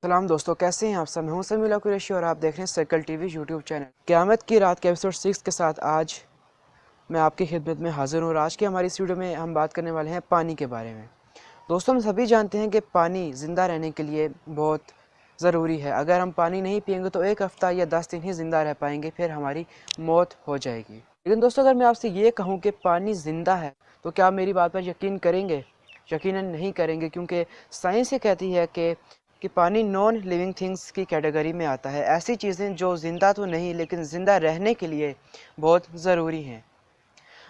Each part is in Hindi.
सलाम दोस्तों, कैसे हैं आप सब। मैं हूं समीला कुरैशी और आप देख रहे हैं सर्कल टीवी यूट्यूब चैनल। क़यामत की रात के एपिसोड 6 के साथ आज मैं आपकी खिदमत में हाजिर हूं और आज की हमारी इस वीडियो में हम बात करने वाले हैं पानी के बारे में। दोस्तों, हम सभी जानते हैं कि पानी ज़िंदा रहने के लिए बहुत ज़रूरी है। अगर हम पानी नहीं पिएंगे तो एक हफ़्ता या 10 दिन ही ज़िंदा रह पाएंगे, फिर हमारी मौत हो जाएगी। लेकिन दोस्तों, अगर मैं आपसे ये कहूँ कि पानी ज़िंदा है तो क्या आप मेरी बात पर यकीन करेंगे? यकीनन नहीं करेंगे, क्योंकि साइंस ये कहती है कि पानी नॉन लिविंग थिंग्स की कैटेगरी में आता है। ऐसी चीज़ें जो ज़िंदा तो नहीं लेकिन ज़िंदा रहने के लिए बहुत ज़रूरी हैं।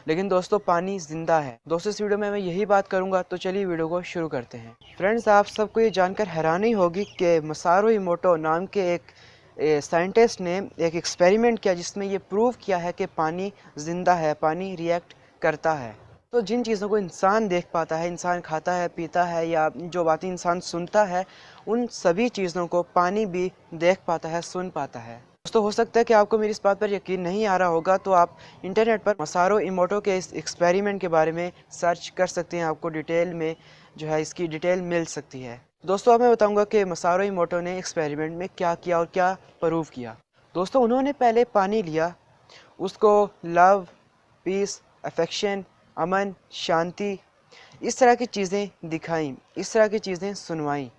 लेकिन दोस्तों, पानी ज़िंदा है। दोस्तों, इस वीडियो में मैं यही बात करूंगा, तो चलिए वीडियो को शुरू करते हैं। फ्रेंड्स, आप सबको ये जानकर हैरानी होगी कि मसारू इमोटो नाम के एक साइंटिस्ट ने एक एक्सपेरिमेंट किया जिसमें ये प्रूव किया है कि पानी ज़िंदा है, पानी रिएक्ट करता है। तो जिन चीज़ों को इंसान देख पाता है, इंसान खाता है, पीता है, या जो बातें इंसान सुनता है, उन सभी चीज़ों को पानी भी देख पाता है, सुन पाता है। दोस्तों, हो सकता है कि आपको मेरी इस बात पर यकीन नहीं आ रहा होगा, तो आप इंटरनेट पर मसारू इमोटो के इस एक्सपेरिमेंट के बारे में सर्च कर सकते हैं। आपको डिटेल में जो है इसकी डिटेल मिल सकती है। दोस्तों, अब मैं बताऊंगा कि मसारू इमोटो ने एक्सपेरिमेंट में क्या किया और क्या प्रूव किया। दोस्तों, उन्होंने पहले पानी लिया, उसको लव, पीस, अफेक्शन, अमन, शांति, इस तरह की चीज़ें दिखाई, इस तरह की चीज़ें सुनवाई,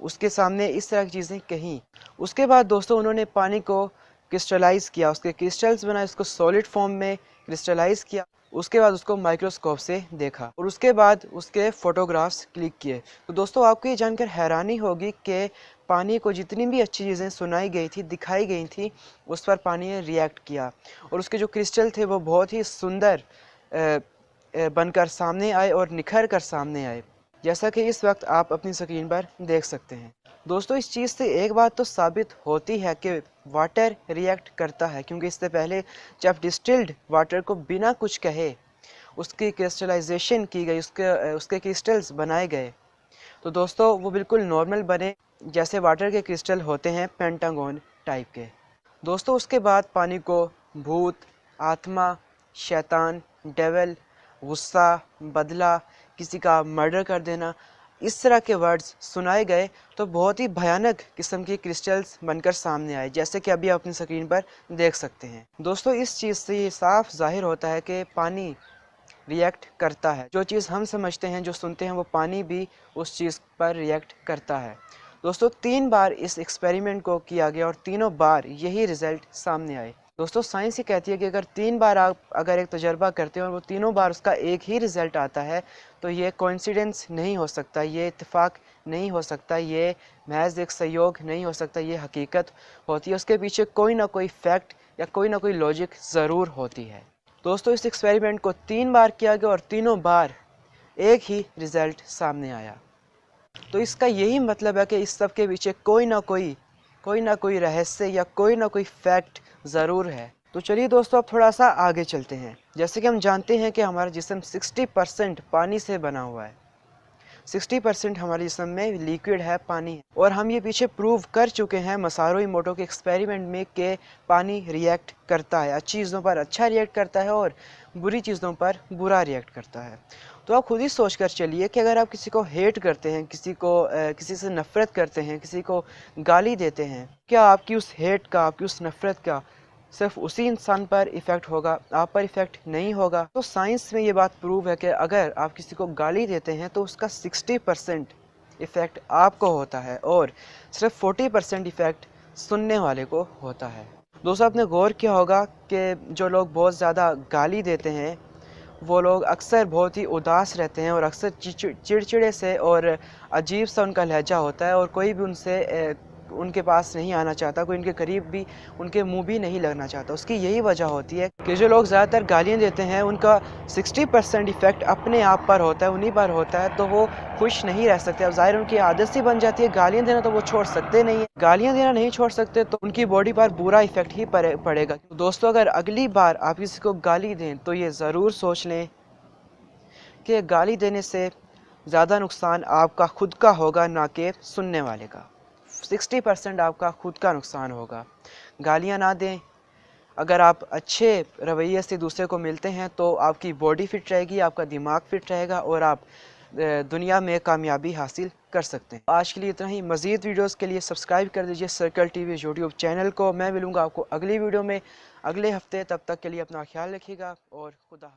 उसके सामने इस तरह की चीज़ें कहीं। उसके बाद दोस्तों, उन्होंने पानी को क्रिस्टलाइज़ किया, उसके क्रिस्टल्स बनाए, उसको सॉलिड फॉर्म में क्रिस्टलाइज़ किया। उसके बाद उसको माइक्रोस्कोप से देखा और उसके बाद उसके फ़ोटोग्राफ्स क्लिक किए। तो दोस्तों, आपको ये जानकर हैरानी होगी कि पानी को जितनी भी अच्छी चीज़ें सुनाई गई थी, दिखाई गई थी, उस पर पानी ने रिएक्ट किया और उसके जो क्रिस्टल थे वो बहुत ही सुंदर बनकर सामने आए और निखर कर सामने आए, जैसा कि इस वक्त आप अपनी स्क्रीन पर देख सकते हैं। दोस्तों, इस चीज़ से एक बात तो साबित होती है कि वाटर रिएक्ट करता है, क्योंकि इससे पहले जब डिस्टिल्ड वाटर को बिना कुछ कहे उसकी क्रिस्टलाइजेशन की गई, उसके क्रिस्टल्स बनाए गए, तो दोस्तों वो बिल्कुल नॉर्मल बने, जैसे वाटर के क्रिस्टल होते हैं, पेंटागन टाइप के। दोस्तों, उसके बाद पानी को भूत, आत्मा, शैतान, डेविल, गुस्सा, बदला, किसी का मर्डर कर देना, इस तरह के वर्ड्स सुनाए गए, तो बहुत ही भयानक किस्म की क्रिस्टल्स बनकर सामने आए, जैसे कि अभी आप अपनी स्क्रीन पर देख सकते हैं। दोस्तों, इस चीज़ से ये साफ जाहिर होता है कि पानी रिएक्ट करता है। जो चीज़ हम समझते हैं, जो सुनते हैं, वो पानी भी उस चीज़ पर रिएक्ट करता है। दोस्तों, 3 बार इस एक्सपेरिमेंट को किया गया और तीनों बार यही रिज़ल्ट सामने आए। दोस्तों, साइंस ये कहती है कि अगर 3 बार आप अगर एक तजर्बा करते हैं और वो तीनों बार उसका एक ही रिज़ल्ट आता है, तो ये कोइंसिडेंस नहीं हो सकता, ये इत्तेफाक नहीं हो सकता, ये महज एक संयोग नहीं हो सकता, ये हकीकत होती है। उसके पीछे कोई ना कोई फैक्ट या कोई ना कोई लॉजिक ज़रूर होती है। दोस्तों, इस एक्सपेरिमेंट को 3 बार किया गया और तीनों बार एक ही रिज़ल्ट सामने आया। तो इसका यही मतलब है कि इस सब के पीछे कोई ना कोई रहस्य या कोई ना कोई फैक्ट ज़रूर है। तो चलिए दोस्तों, अब थोड़ा सा आगे चलते हैं। जैसे कि हम जानते हैं कि हमारा जिस्म 60% पानी से बना हुआ है, 60% हमारे जिस्म में लिक्विड है, पानी है, और हम ये पीछे प्रूव कर चुके हैं मसारू इमोटो के एक्सपेरिमेंट में कि पानी रिएक्ट करता है, अच्छी चीज़ों पर अच्छा रिएक्ट करता है और बुरी चीज़ों पर बुरा रिएक्ट करता है। तो आप खुद ही सोच कर चलिए कि अगर आप किसी को हेट करते हैं, किसी से नफ़रत करते हैं, किसी को गाली देते हैं, क्या आपकी उस हेट का, आपकी उस नफ़रत का सिर्फ उसी इंसान पर इफ़ेक्ट होगा, आप पर इफ़ेक्ट नहीं होगा? तो साइंस में ये बात प्रूव है कि अगर आप किसी को गाली देते हैं तो उसका 60% इफ़ेक्ट आपको होता है और सिर्फ 40% इफ़ेक्ट सुनने वाले को होता है। दोस्तों, आपने गौर किया होगा कि जो लोग बहुत ज़्यादा गाली देते हैं, वो लोग अक्सर बहुत ही उदास रहते हैं और अक्सर चिड़चिड़े से और अजीब सा उनका लहजा होता है और कोई भी उनके पास नहीं आना चाहता, कोई उनके करीब भी, उनके मुंह भी नहीं लगना चाहता। उसकी यही वजह होती है कि जो लोग ज़्यादातर गालियाँ देते हैं, उनका 60% इफ़ेक्ट अपने आप पर होता है, उन्हीं पर होता है, तो वो खुश नहीं रह सकते। अब ज़ाहिर उनकी आदत सी बन जाती है गालियाँ देना, तो वो छोड़ सकते नहीं है। गालियाँ देना नहीं छोड़ सकते तो उनकी बॉडी पर बुरा इफ़ेक्ट ही पड़ेगा। तो दोस्तों, अगर अगली बार आप किसी को गाली दें तो ये ज़रूर सोच लें कि गाली देने से ज़्यादा नुकसान आपका खुद का होगा, ना कि सुनने वाले का। 60% आपका खुद का नुकसान होगा। गालियाँ ना दें। अगर आप अच्छे रवैये से दूसरे को मिलते हैं तो आपकी बॉडी फिट रहेगी, आपका दिमाग फिट रहेगा और आप दुनिया में कामयाबी हासिल कर सकते हैं। आज के लिए इतना ही। मज़ीद वीडियोस के लिए सब्सक्राइब कर दीजिए सर्कल टीवी यूट्यूब चैनल को। मैं मिलूँगा आपको अगली वीडियो में अगले हफ्ते। तब तक के लिए अपना ख्याल रखिएगा और खुदा हाफ़िज़।